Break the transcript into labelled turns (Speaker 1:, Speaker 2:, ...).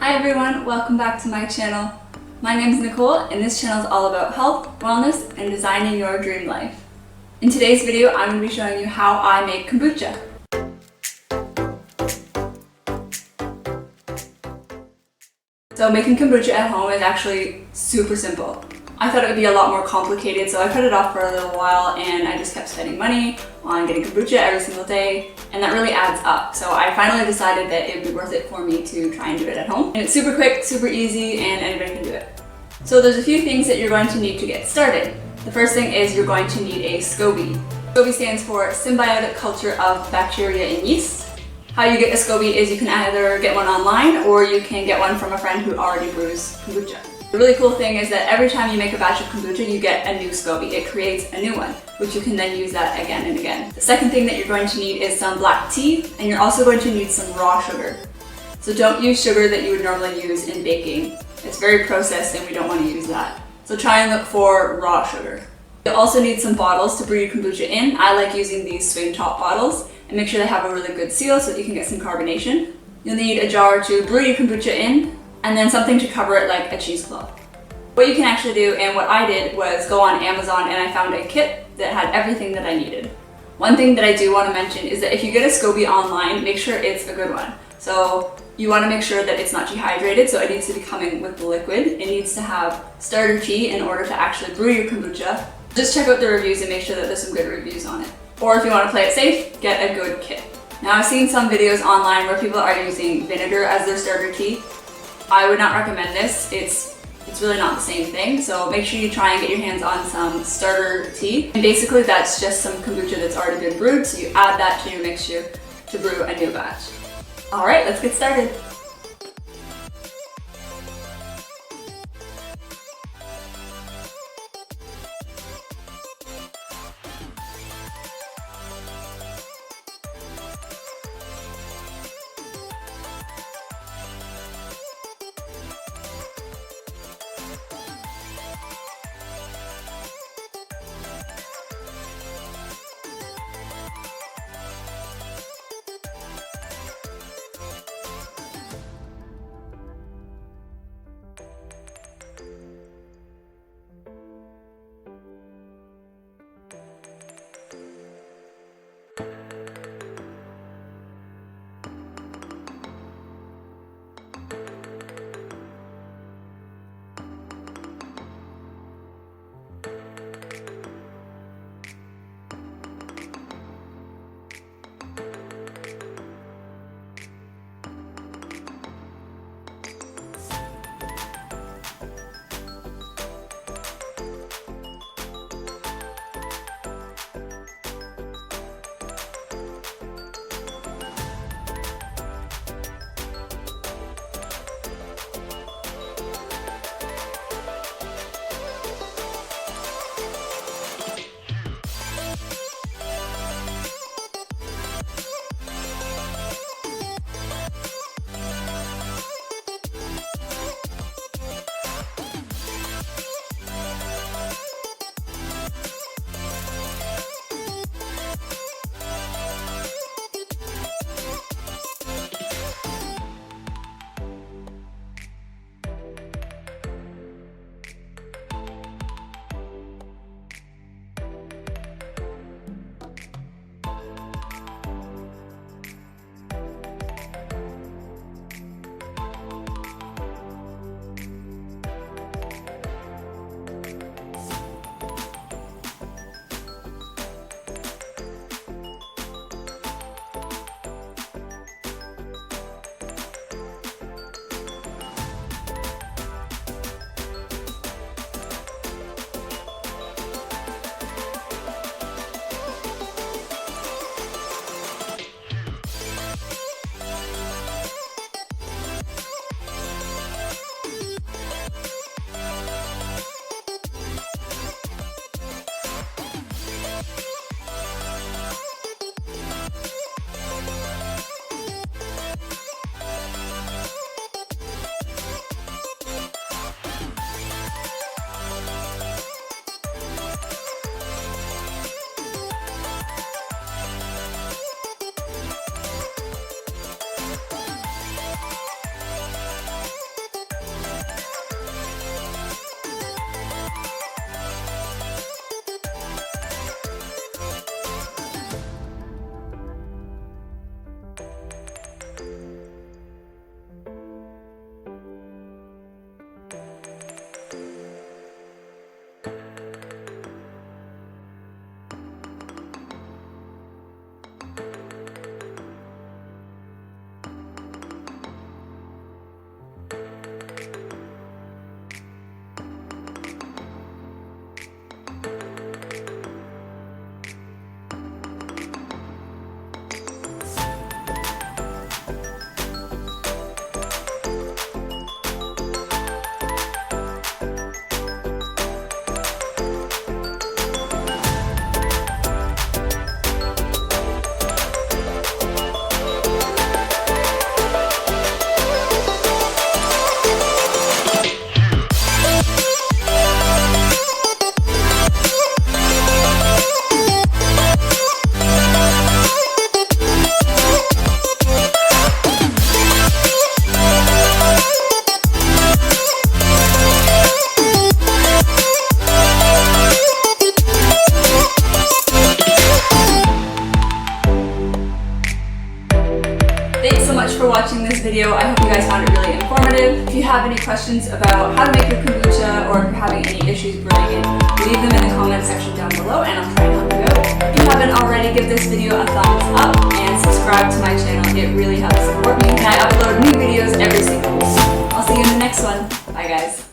Speaker 1: Hi everyone, welcome back to my channel. My name is Nicole and this channel is all about health, wellness, and designing your dream life. In today's video, I'm going to be showing you how I make kombucha. So making kombucha at home is actually super simple. I thought it would be a lot more complicated, so I put it off for a little while and I just kept spending money on getting kombucha every single day, and that really adds up. So I finally decided that it would be worth it for me to try and do it at home. And it's super quick, super easy, and anybody can do it. So there's a few things that you're going to need to get started. The first thing is you're going to need a SCOBY. SCOBY stands for Symbiotic Culture of Bacteria and Yeast. How you get a SCOBY is you can either get one online or you can get one from a friend who already brews kombucha. The really cool thing is that every time you make a batch of kombucha, you get a new SCOBY. It creates a new one, which you can then use that again and again. The second thing that you're going to need is some black tea, and you're also going to need some raw sugar. So don't use sugar that you would normally use in baking. It's very processed and we don't want to use that. So try and look for raw sugar. You'll also need some bottles to brew your kombucha in. I like using these swing top bottles, and make sure they have a really good seal so that you can get some carbonation. You'll need a jar to brew your kombucha in, and then something to cover it like a cheesecloth. What you can actually do, and what I did, was go on Amazon and I found a kit that had everything that I needed. One thing that I do want to mention is that if you get a SCOBY online, make sure it's a good one. So you want to make sure that it's not dehydrated, so it needs to be coming with the liquid. It needs to have starter tea in order to actually brew your kombucha. Just check out the reviews and make sure that there's some good reviews on it. Or if you want to play it safe, get a good kit. Now I've seen some videos online where people are using vinegar as their starter tea. I would not recommend this. It's really not the same thing, so make sure you try and get your hands on some starter tea. And basically that's just some kombucha that's already been brewed, so you add that to your mixture to brew a new batch. Alright, let's get started. found it really informative. If you have any questions about how to make your kombucha or if you're having any issues brewing it, leave them in the comment section down below and I'll try and help you out. If you haven't already, give this video a thumbs up and subscribe to my channel. It really helps support me and I upload new videos every single week. I'll see you in the next one. Bye guys.